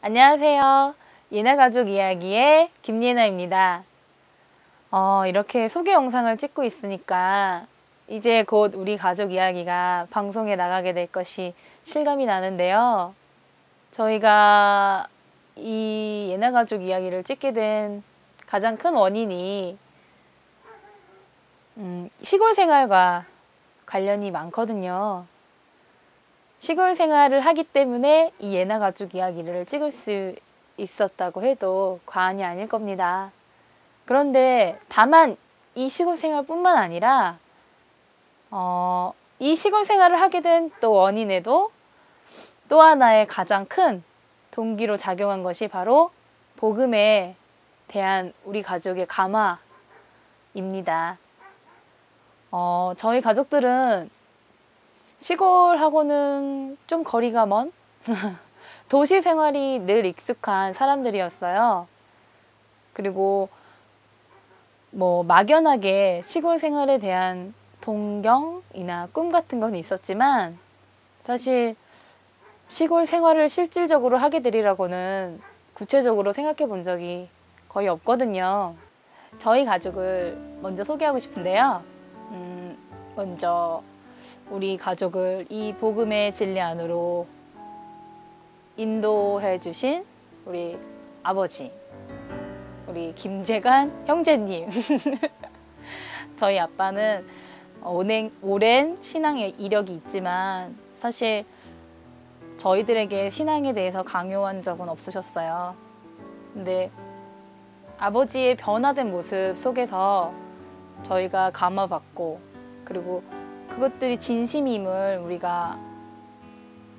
안녕하세요. 예나가족 이야기의 김예나입니다. 이렇게 소개 영상을 찍고 있으니까 이제 곧 우리 가족 이야기가 방송에 나가게 될 것이 실감이 나는데요. 저희가 이 예나가족 이야기를 찍게 된 가장 큰 원인이 시골 생활과 관련이 많거든요. 시골 생활을 하기 때문에 이 예나가족 이야기를 찍을 수 있었다고 해도 과언이 아닐 겁니다. 그런데 다만 이 시골 생활뿐만 아니라 이 시골 생활을 하게 된 또 원인에도 또 하나의 가장 큰 동기로 작용한 것이 바로 복음에 대한 우리 가족의 감화입니다. 저희 가족들은 시골하고는 좀 거리가 먼 도시 생활이 늘 익숙한 사람들이었어요. 그리고 뭐 막연하게 시골 생활에 대한 동경이나 꿈 같은 건 있었지만 사실 시골 생활을 실질적으로 하게 되리라고는 구체적으로 생각해 본 적이 거의 없거든요. 저희 가족을 먼저 소개하고 싶은데요. 먼저 우리 가족을 이 복음의 진리 안으로 인도해 주신 우리 아버지, 우리 김재관 형제님. 저희 아빠는 오랜 신앙의 이력이 있지만 사실 저희들에게 신앙에 대해서 강요한 적은 없으셨어요. 근데 아버지의 변화된 모습 속에서 저희가 감화받고 그리고 그것들이 진심임을 우리가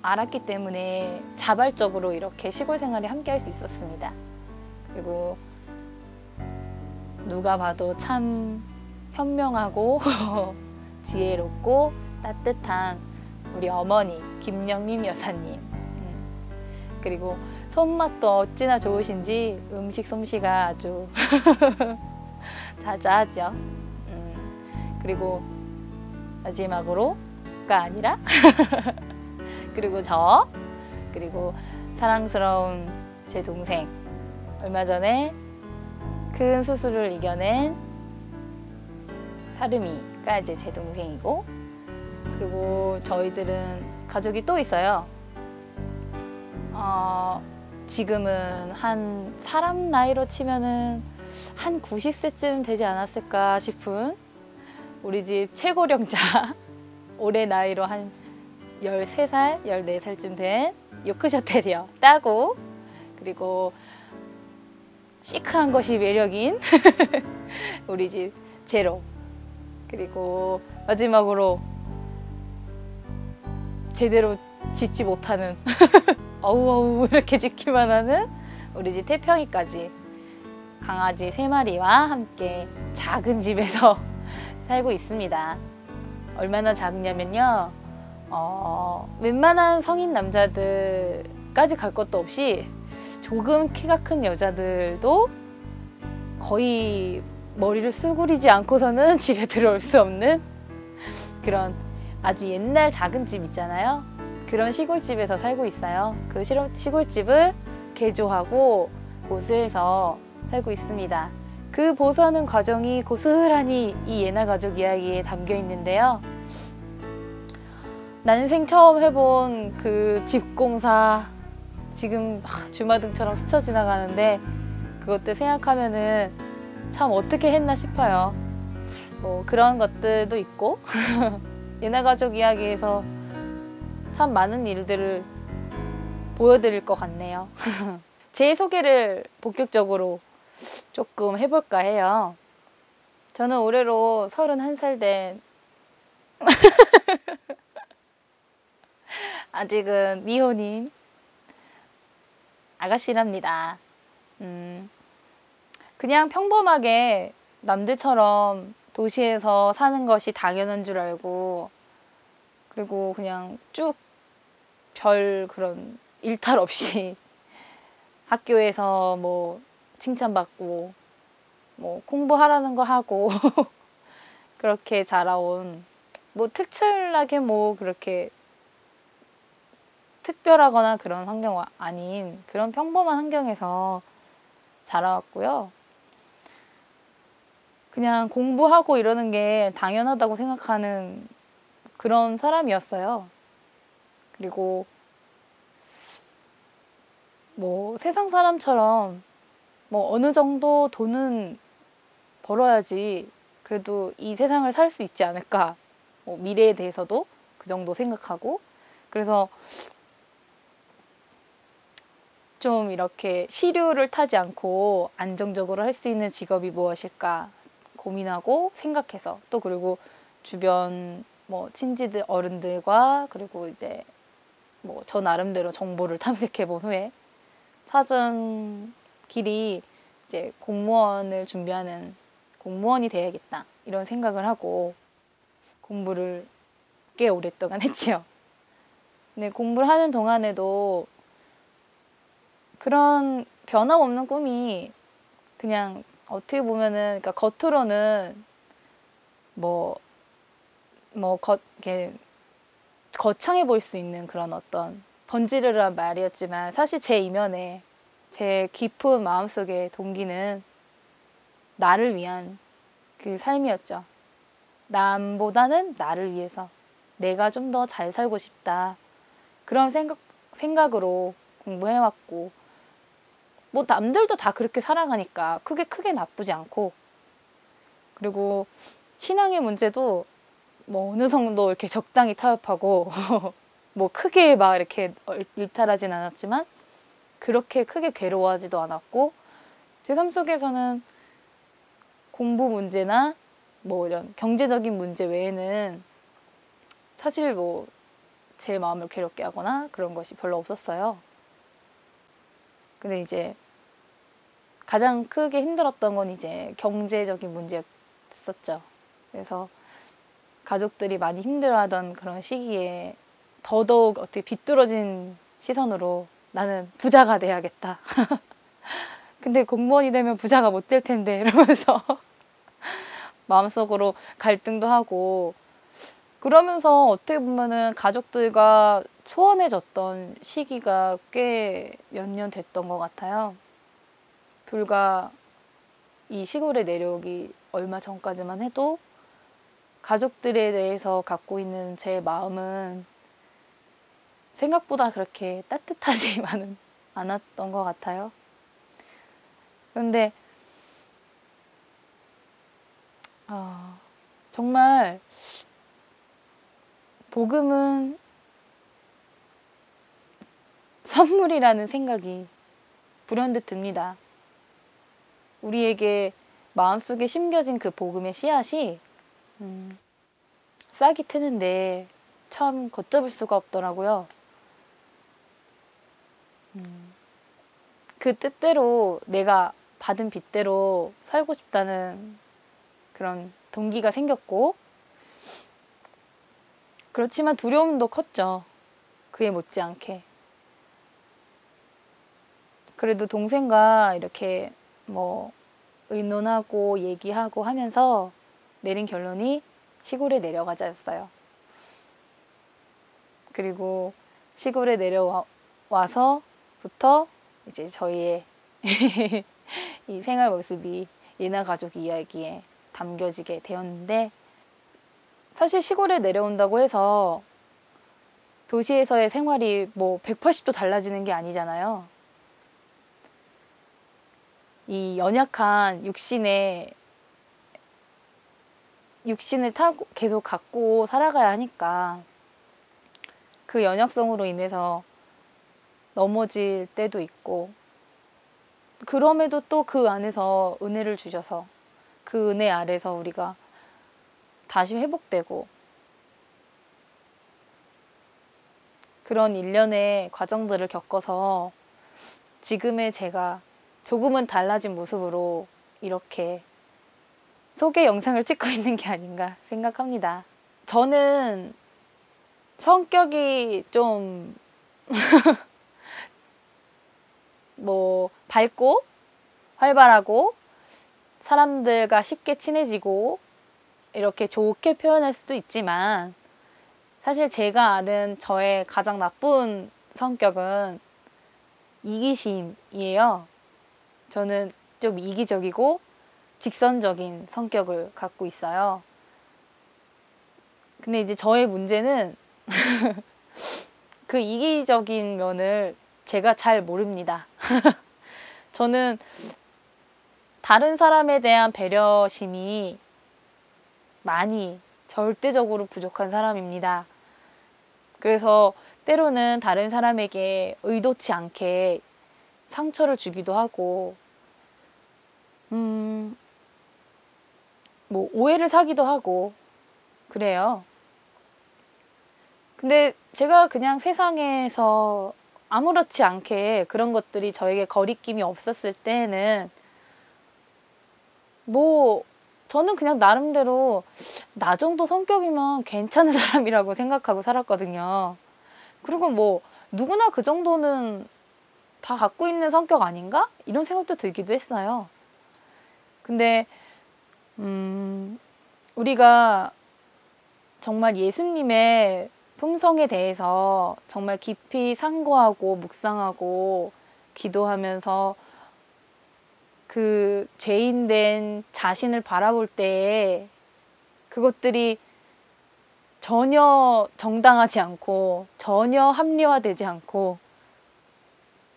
알았기 때문에 자발적으로 이렇게 시골 생활에 함께 할 수 있었습니다. 그리고 누가 봐도 참 현명하고 지혜롭고 따뜻한 우리 어머니 김영림 여사님. 그리고 손맛도 어찌나 좋으신지 음식 솜씨가 아주 자자하죠. 그리고 마지막으로가 아니라 그리고 그리고 사랑스러운 제 동생, 얼마 전에 큰 수술을 이겨낸 사름이가 이제 제 동생이고, 그리고 저희들은 가족이 또 있어요. 지금은 한 사람 나이로 치면은 한 90세쯤 되지 않았을까 싶은 우리 집 최고령자, 올해 나이로 한 13살, 14살쯤 된 요크셔 테리어 따고, 그리고 시크한 것이 매력인 우리 집 제로, 그리고 마지막으로 제대로 짖지 못하는 어우어우 이렇게 짖기만 하는 우리 집 태평이까지 강아지 3마리와 함께 작은 집에서 살고 있습니다. 얼마나 작냐면요, 웬만한 성인 남자들까지 갈 것도 없이 조금 키가 큰 여자들도 거의 머리를 수그리지 않고서는 집에 들어올 수 없는 그런 아주 옛날 작은 집 있잖아요. 그런 시골집에서 살고 있어요. 그 시골집을 개조하고 보수해서 살고 있습니다. 그 보수하는 과정이 고스란히 이 예나가족 이야기에 담겨 있는데요. 난생 처음 해본 그 집공사, 지금 주마등처럼 스쳐 지나가는데 그것들 생각하면은 참 어떻게 했나 싶어요. 뭐 그런 것들도 있고 예나가족 이야기에서 참 많은 일들을 보여드릴 것 같네요. 제 소개를 본격적으로 조금 해볼까 해요. 저는 올해로 31살 된 아직은 미혼인 아가씨랍니다. 그냥 평범하게 남들처럼 도시에서 사는 것이 당연한 줄 알고, 그리고 그냥 쭉 별 그런 일탈 없이 학교에서 뭐 칭찬받고 뭐 공부하라는 거 하고 그렇게 자라온, 뭐 특출나게 뭐 그렇게 특별하거나 그런 환경 아닌 그런 평범한 환경에서 자라왔고요. 그냥 공부하고 이러는 게 당연하다고 생각하는 그런 사람이었어요. 그리고 뭐 세상 사람처럼 뭐 어느 정도 돈은 벌어야지 그래도 이 세상을 살 수 있지 않을까. 뭐 미래에 대해서도 그 정도 생각하고, 그래서 좀 이렇게 시류를 타지 않고 안정적으로 할 수 있는 직업이 무엇일까 고민하고 생각해서, 또 그리고 주변 뭐 친지들 어른들과 그리고 이제 뭐 저 나름대로 정보를 탐색해 본 후에 찾은 길이 이제 공무원을 준비하는 공무원이 돼야겠다 이런 생각을 하고 공부를 꽤 오랫동안 했지요. 근데 공부를 하는 동안에도 그런 변함없는 꿈이 그냥 어떻게 보면은, 그러니까 겉으로는 이렇게 거창해 보일 수 있는 그런 어떤 번지르르한 말이었지만, 사실 제 이면에 제 깊은 마음속의 동기는 나를 위한 그 삶이었죠. 남보다는 나를 위해서 내가 좀 더 잘 살고 싶다. 그런 생각으로 공부해왔고, 뭐 남들도 다 그렇게 살아가니까 크게 나쁘지 않고, 그리고 신앙의 문제도 뭐 어느 정도 이렇게 적당히 타협하고 뭐 크게 막 이렇게 일탈하진 않았지만 그렇게 크게 괴로워하지도 않았고, 제 삶 속에서는 공부 문제나 뭐 이런 경제적인 문제 외에는 사실 뭐 제 마음을 괴롭게 하거나 그런 것이 별로 없었어요. 근데 이제 가장 크게 힘들었던 건 이제 경제적인 문제였었죠. 그래서 가족들이 많이 힘들어하던 그런 시기에 더더욱 어떻게 비뚤어진 시선으로 나는 부자가 돼야겠다. 근데 공무원이 되면 부자가 못 될 텐데 이러면서 마음속으로 갈등도 하고, 그러면서 어떻게 보면은 가족들과 소원해졌던 시기가 꽤 몇 년 됐던 것 같아요. 불과 이 시골에 내려오기 얼마 전까지만 해도 가족들에 대해서 갖고 있는 제 마음은 생각보다 그렇게 따뜻하지만은 않았던 것 같아요. 그런데 정말 복음은 선물이라는 생각이 불현듯 듭니다. 우리에게 마음속에 심겨진 그 복음의 씨앗이 싹이 트는데 참 걷잡을 수가 없더라고요. 그 뜻대로 내가 받은 빚대로 살고 싶다는 그런 동기가 생겼고, 그렇지만 두려움도 컸죠. 그에 못지않게. 그래도 동생과 이렇게 뭐 의논하고 얘기하고 하면서 내린 결론이 시골에 내려가자였어요. 그리고 시골에 내려와서부터 이제 저희의 이 생활 모습이 예나 가족 이야기에 담겨지게 되었는데, 사실 시골에 내려온다고 해서 도시에서의 생활이 뭐 180도 달라지는 게 아니잖아요. 이 연약한 육신을 타고 계속 갖고 살아가야 하니까 그 연약성으로 인해서 넘어질 때도 있고, 그럼에도 또 그 안에서 은혜를 주셔서 그 은혜 아래서 우리가 다시 회복되고, 그런 일련의 과정들을 겪어서 지금의 제가 조금은 달라진 모습으로 이렇게 소개 영상을 찍고 있는 게 아닌가 생각합니다. 저는 성격이 좀 뭐 밝고 활발하고 사람들과 쉽게 친해지고 이렇게 좋게 표현할 수도 있지만, 사실 제가 아는 저의 가장 나쁜 성격은 이기심이에요. 저는 좀 이기적이고 직선적인 성격을 갖고 있어요. 근데 이제 저의 문제는 그 이기적인 면을 제가 잘 모릅니다. 저는 다른 사람에 대한 배려심이 많이 절대적으로 부족한 사람입니다. 그래서 때로는 다른 사람에게 의도치 않게 상처를 주기도 하고 뭐 오해를 사기도 하고 그래요. 근데 제가 그냥 세상에서 아무렇지 않게 그런 것들이 저에게 거리낌이 없었을 때는 뭐 저는 그냥 나름대로 나 정도 성격이면 괜찮은 사람이라고 생각하고 살았거든요. 그리고 뭐 누구나 그 정도는 다 갖고 있는 성격 아닌가? 이런 생각도 들기도 했어요. 근데 우리가 정말 예수님의 품성에 대해서 정말 깊이 상고하고 묵상하고 기도하면서 그 죄인된 자신을 바라볼 때에 그것들이 전혀 정당하지 않고 전혀 합리화되지 않고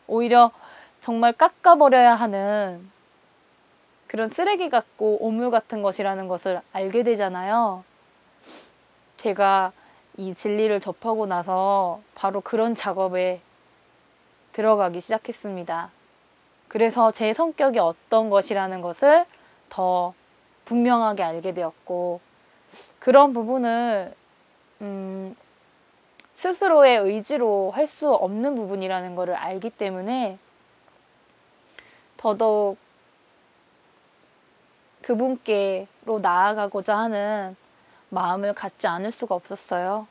오히려 정말 깎아버려야 하는 그런 쓰레기 같고 오물 같은 것이라는 것을 알게 되잖아요. 제가 이 진리를 접하고 나서 바로 그런 작업에 들어가기 시작했습니다. 그래서 제 성격이 어떤 것이라는 것을 더 분명하게 알게 되었고 그런 부분을 스스로의 의지로 할 수 없는 부분이라는 것을 알기 때문에 더더욱 그분께로 나아가고자 하는 마음을 갖지 않을 수가 없었어요.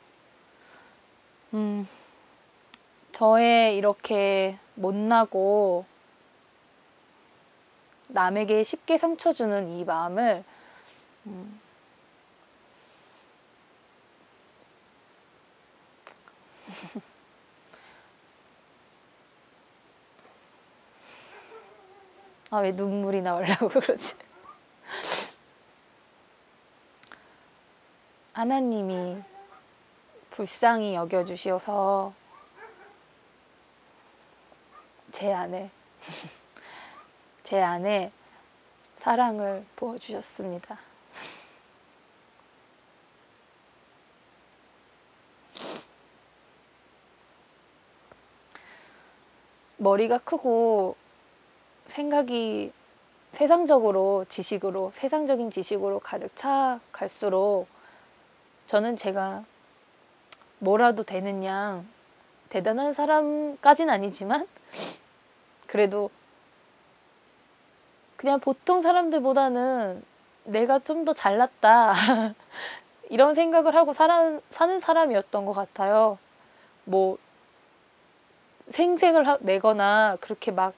저의 이렇게 못나고 남에게 쉽게 상처 주는 이 마음을 왜 눈물이 나오려고 그러지? 하나님이 불쌍히 여겨주셔서 제 안에 사랑을 부어주셨습니다. 머리가 크고 생각이 세상적인 지식으로 가득 차갈수록 저는 제가 뭐라도 되는 양 대단한 사람까진 아니지만 그래도 그냥 보통 사람들보다는 내가 좀 더 잘났다 이런 생각을 하고 사는 사람이었던 것 같아요. 뭐 생색을 내거나 그렇게 막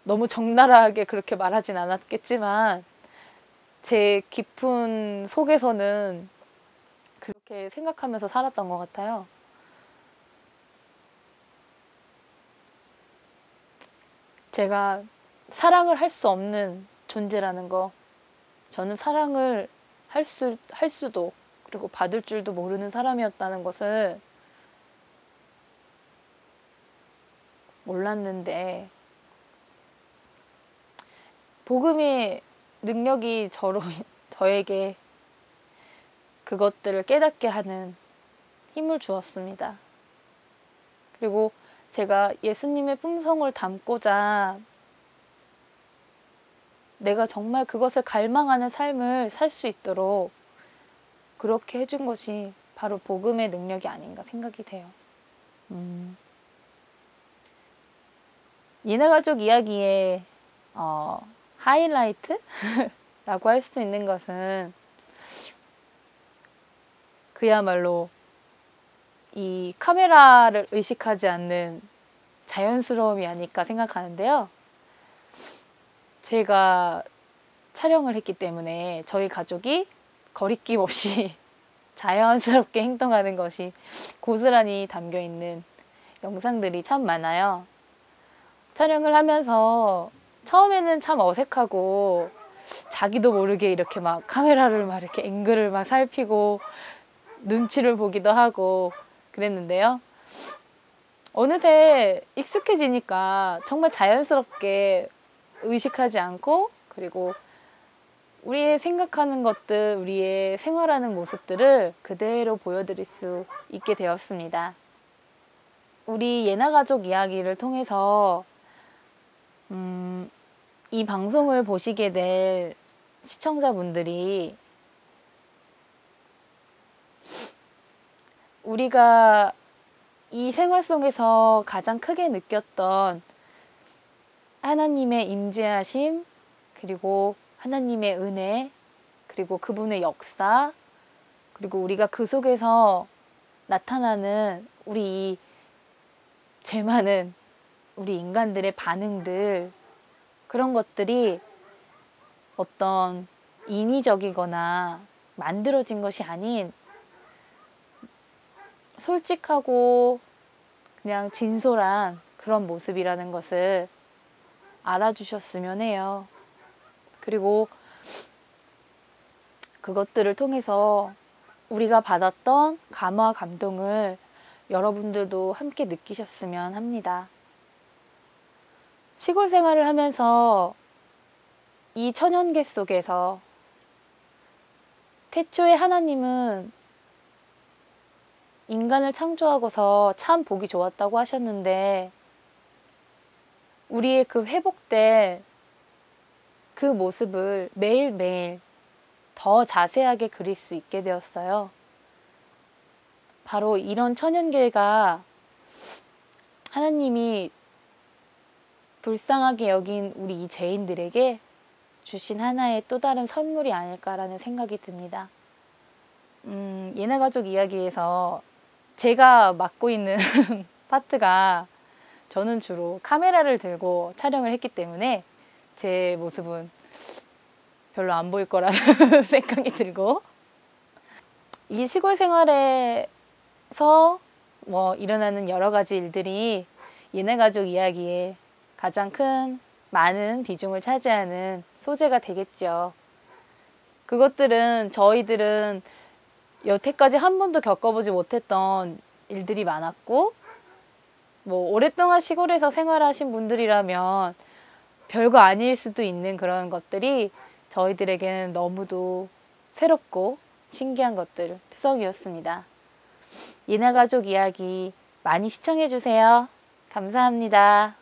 너무 적나라하게 그렇게 말하진 않았겠지만 제 깊은 속에서는 그렇게 생각하면서 살았던 것 같아요. 제가 사랑을 할 수 없는 존재라는 거, 저는 사랑을 할 수도 그리고 받을 줄도 모르는 사람이었다는 것을 몰랐는데 복음의 능력이 저에게 그것들을 깨닫게 하는 힘을 주었습니다. 그리고 제가 예수님의 품성을 담고자 내가 정말 그것을 갈망하는 삶을 살 수 있도록 그렇게 해준 것이 바로 복음의 능력이 아닌가 생각이 돼요. 니네가족 이야기의 하이라이트라고 할 수 있는 것은 그야말로 이 카메라를 의식하지 않는 자연스러움이 아닐까 생각하는데요. 제가 촬영을 했기 때문에 저희 가족이 거리낌 없이 자연스럽게 행동하는 것이 고스란히 담겨 있는 영상들이 참 많아요. 촬영을 하면서 처음에는 참 어색하고 자기도 모르게 이렇게 막 카메라를 막 이렇게 앵글을 막 살피고 눈치를 보기도 하고 그랬는데요. 어느새 익숙해지니까 정말 자연스럽게 의식하지 않고, 그리고 우리의 생각하는 것들, 우리의 생활하는 모습들을 그대로 보여드릴 수 있게 되었습니다. 우리 예나 가족 이야기를 통해서 이 방송을 보시게 될 시청자분들이 우리가 이 생활 속에서 가장 크게 느꼈던 하나님의 임재하심, 그리고 하나님의 은혜, 그리고 그분의 역사, 그리고 우리가 그 속에서 나타나는 우리 이 죄 많은 우리 인간들의 반응들, 그런 것들이 어떤 인위적이거나 만들어진 것이 아닌 솔직하고 그냥 진솔한 그런 모습이라는 것을 알아주셨으면 해요. 그리고 그것들을 통해서 우리가 받았던 감화 감동을 여러분들도 함께 느끼셨으면 합니다. 시골 생활을 하면서 이 천연계 속에서 태초에 하나님은 인간을 창조하고서 참 보기 좋았다고 하셨는데, 우리의 그 회복된 그 모습을 매일매일 더 자세하게 그릴 수 있게 되었어요. 바로 이런 천연계가 하나님이 불쌍하게 여긴 우리 이 죄인들에게 주신 하나의 또 다른 선물이 아닐까라는 생각이 듭니다. 예나 가족 이야기에서 제가 맡고 있는 파트가, 저는 주로 카메라를 들고 촬영을 했기 때문에 제 모습은 별로 안 보일 거라는 생각이 들고, 이 시골 생활에서 일어나는 여러 가지 일들이 예나 가족 이야기에 가장 큰 많은 비중을 차지하는 소재가 되겠죠. 그것들은 저희들은 여태까지 한 번도 겪어보지 못했던 일들이 많았고, 오랫동안 시골에서 생활하신 분들이라면 별거 아닐 수도 있는 그런 것들이 저희들에게는 너무도 새롭고 신기한 것들 투성이었습니다. 예나 가족 이야기 많이 시청해주세요. 감사합니다.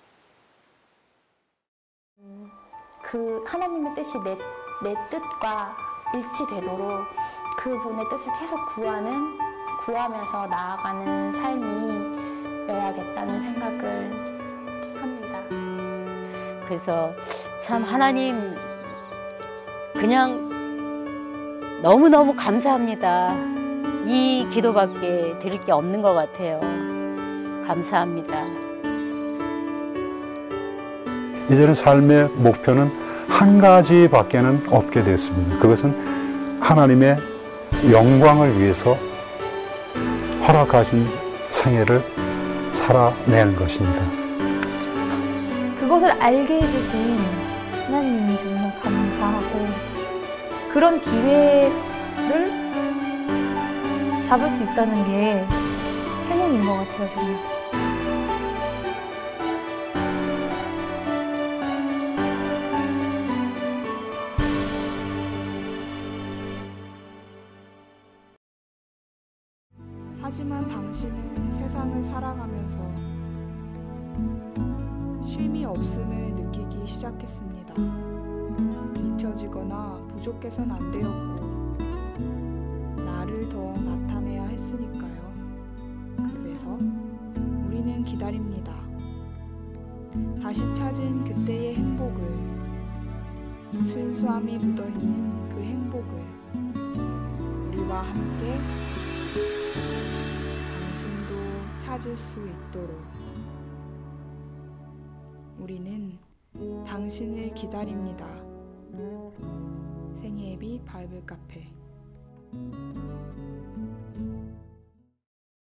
그 하나님의 뜻이 내 뜻과 일치되도록 그분의 뜻을 계속 구하면서 나아가는 삶이어야겠다는 생각을 합니다. 그래서 참 하나님 그냥 너무너무 감사합니다. 이 기도밖에 드릴 게 없는 것 같아요. 감사합니다. 이제는 삶의 목표는 한 가지밖에는 없게 됐습니다. 그것은 하나님의 영광을 위해서 허락하신 생애를 살아내는 것입니다. 그것을 알게 해주신 하나님이 정말 감사하고, 그런 기회를 잡을 수 있다는 게 행운인 것 같아요, 정말. 하지만 당신은 세상을 살아가면서 쉼이 없음을 느끼기 시작했습니다. 잊혀지거나 부족해선 안 되었고, 나를 더 나타내야 했으니까요. 그래서 우리는 기다립니다. 다시 찾은 그때의 행복을, 순수함이 묻어있는 그 행복을 우리와 함께 당신도 찾을 수 있도록 우리는 당신을 기다립니다. 생애비 바이블 카페.